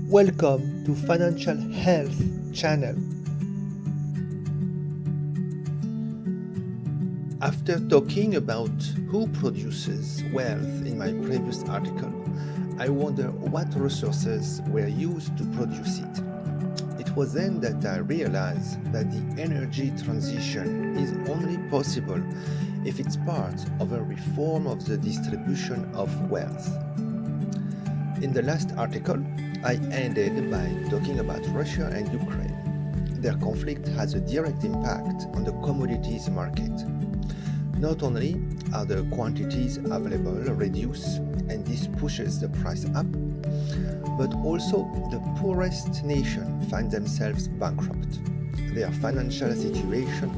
Welcome to Financial Health Channel. After talking about who produces wealth in my previous article, I wonder what resources were used to produce it. It was then that I realized that the energy transition is only possible if it's part of a reform of the distribution of wealth. In the last article, I ended by talking about Russia and Ukraine. Their conflict has a direct impact on the commodities market. Not only are the quantities available reduced and this pushes the price up, but also the poorest nations find themselves bankrupt. Their financial situation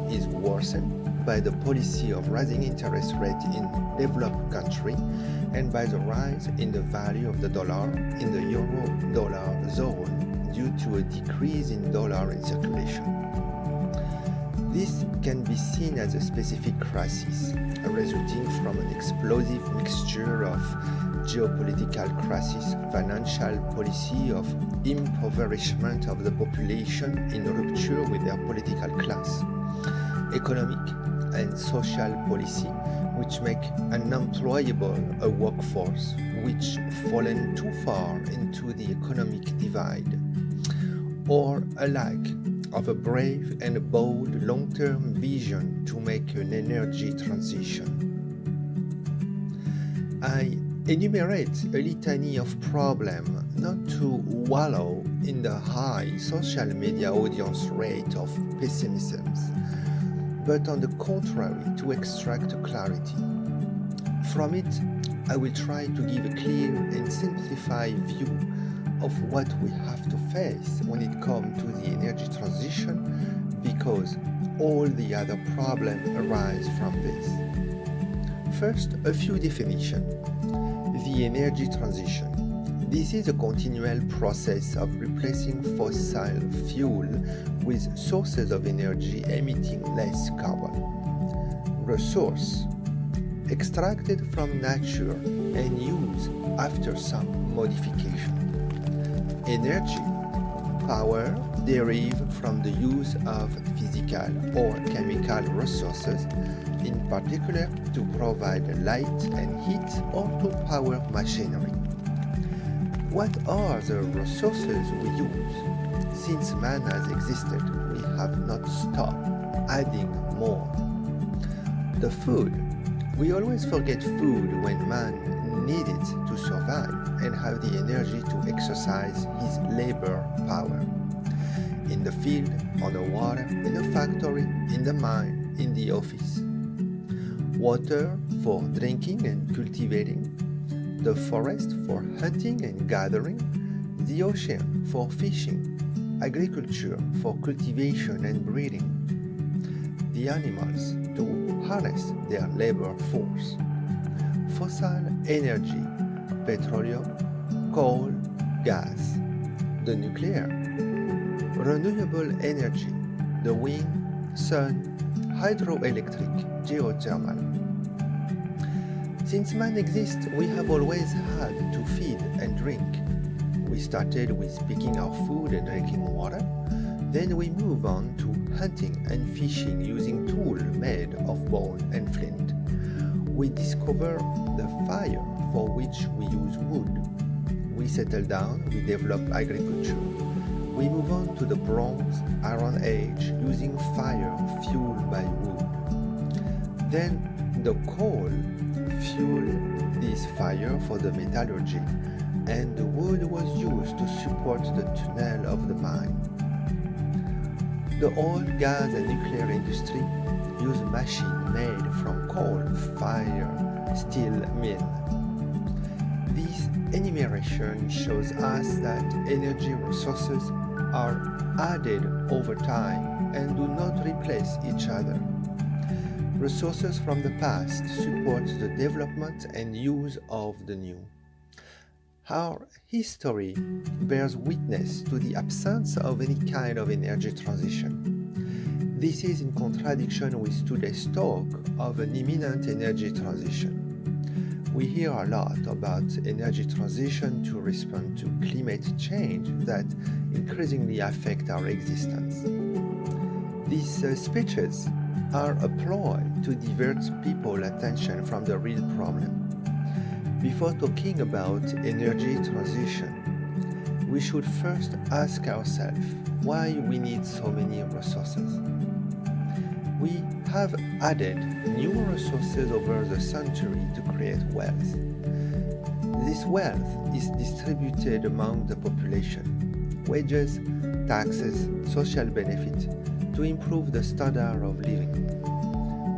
is worsened by the policy of rising interest rate in developed countries and by the rise in the value of the dollar in the euro-dollar zone due to a decrease in dollar in circulation. This can be seen as a specific crisis resulting from an explosive mixture of geopolitical crisis, financial policy of impoverishment of the population in rupture with their political class, economic and social policy which make unemployable a workforce which fallen too far into the economic divide, or a lack of a brave and bold long-term vision to make an energy transition. I enumerate a litany of problems not to wallow in the high social media audience rate of pessimism, but on the contrary to extract clarity. From it, I will try to give a clear and simplified view of what we have to face when it comes to the energy transition, because all the other problems arise from this. First, a few definitions. The energy transition. This is a continual process of replacing fossil fuel with sources of energy emitting less carbon. Resource. Extracted from nature and used after some modification. Energy. Power derived from the use of physical or chemical resources, in particular to provide light and heat or to power machinery. What are the resources we use? Since man has existed, we have not stopped adding more. The food. We always forget food when man needs it to survive and have the energy to exercise his labor power. In the field, on the water, in the factory, in the mine, in the office. Water for drinking and cultivating. The forest for hunting and gathering, the ocean for fishing, agriculture for cultivation and breeding, the animals to harness their labor force, fossil energy, petroleum, coal, gas, the nuclear, renewable energy, the wind, sun, hydroelectric, geothermal. Since man exists, we have always had to feed and drink. We started with picking our food and drinking water. Then we move on to hunting and fishing using tools made of bone and flint. We discover the fire for which we use wood. We settle down, we develop agriculture. We move on to the Bronze Iron Age using fire fueled by wood. Then the coal fueled this fire for the metallurgy, and the wood was used to support the tunnel of the mine. The oil, gas, and nuclear industry use machines made from coal, fire, steel mill. This enumeration shows us that energy resources are added over time and do not replace each other. Resources from the past support the development and use of the new. Our history bears witness to the absence of any kind of energy transition. This is in contradiction with today's talk of an imminent energy transition. We hear a lot about energy transition to respond to climate change that increasingly affect our existence. These speeches are a ploy to divert people's attention from the real problem. Before talking about energy transition, we should first ask ourselves why we need so many resources. We have added new resources over the century to create wealth. This wealth is distributed among the population, wages, taxes, social benefits, to improve the standard of living.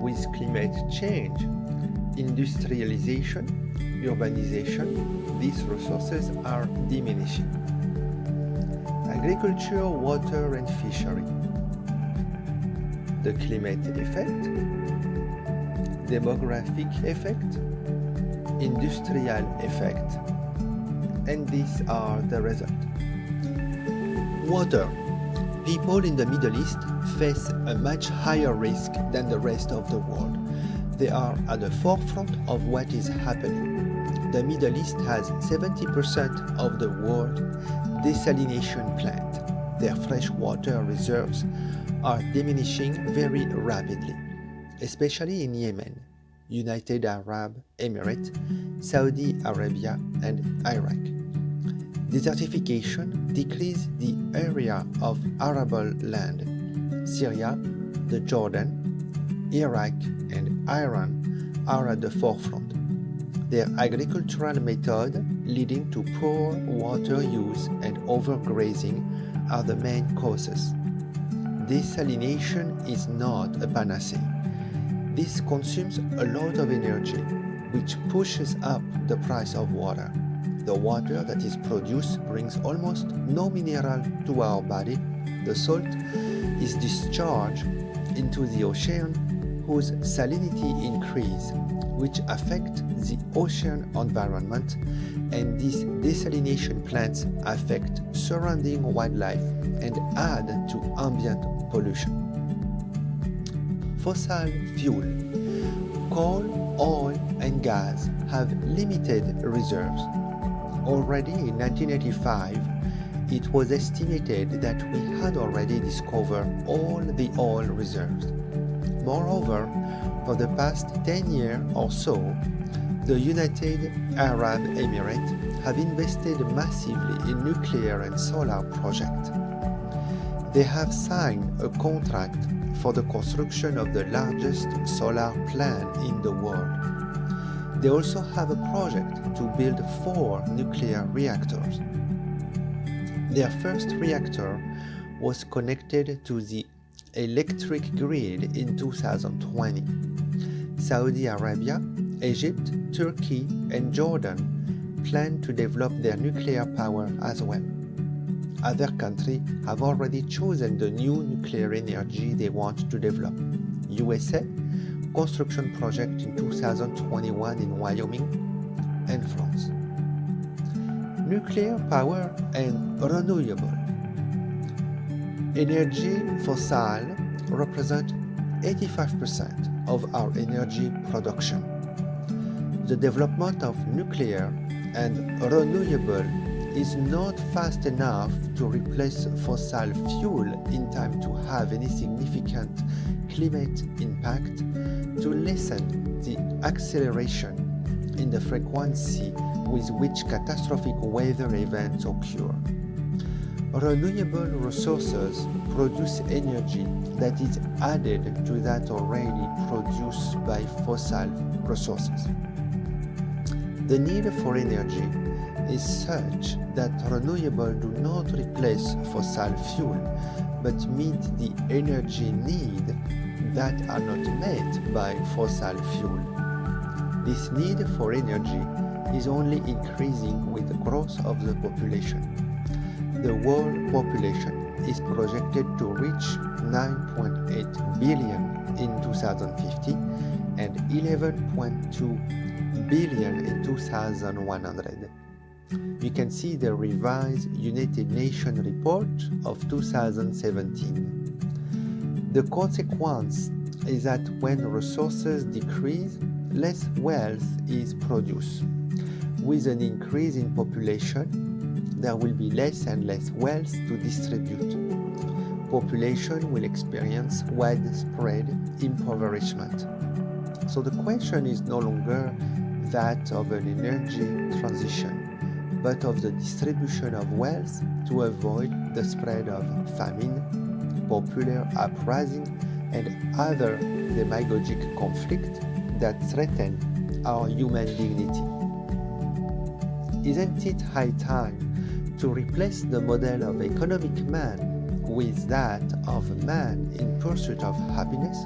With climate change, industrialization, urbanization, these resources are diminishing. Agriculture, water and fishery. The climate effect, demographic effect, industrial effect, and these are the result. Water. People in the Middle East face a much higher risk than the rest of the world. They are at the forefront of what is happening. The Middle East has 70% of the world desalination plant. Their freshwater reserves are diminishing very rapidly, especially in Yemen, United Arab Emirates, Saudi Arabia, and Iraq. Desertification decreases the area of arable land. Syria, the Jordan, Iraq, and Iran are at the forefront. Their agricultural method leading to poor water use and overgrazing are the main causes. Desalination is not a panacea. This consumes a lot of energy, which pushes up the price of water. The water that is produced brings almost no mineral to our body. The salt is discharged into the ocean, whose salinity increases, which affects the ocean environment, and these desalination plants affect surrounding wildlife and add to ambient pollution. Fossil fuel. Coal, oil, and gas have limited reserves. Already in 1985, it was estimated that we had already discovered all the oil reserves. Moreover, for the past 10 years or so, the United Arab Emirates have invested massively in nuclear and solar projects. They have signed a contract for the construction of the largest solar plant in the world. They also have a project to build 4 nuclear reactors. Their first reactor was connected to the electric grid in 2020. Saudi Arabia, Egypt, Turkey, and Jordan plan to develop their nuclear power as well. Other countries have already chosen the new nuclear energy they want to develop. USA, construction project in 2021 in Wyoming, and France. Nuclear power and renewable. Energy fossil represent 85% of our energy production. The development of nuclear and renewable is not fast enough to replace fossil fuel in time to have any significant climate impact, to lessen the acceleration in the frequency with which catastrophic weather events occur. Renewable resources produce energy that is added to that already produced by fossil resources. The need for energy is such that renewables do not replace fossil fuel, but meet the energy need that are not met by fossil fuel. This need for energy is only increasing with the growth of the population. The world population is projected to reach 9.8 billion in 2050 and 11.2 billion in 2100. You can see the revised United Nations report of 2017. The consequence is that when resources decrease, less wealth is produced. With an increase in population, there will be less and less wealth to distribute. Population will experience widespread impoverishment. So the question is no longer that of an energy transition, but of the distribution of wealth to avoid the spread of famine, popular uprising, and other demagogic conflict that threaten our human dignity. Isn't it high time to replace the model of economic man with that of a man in pursuit of happiness?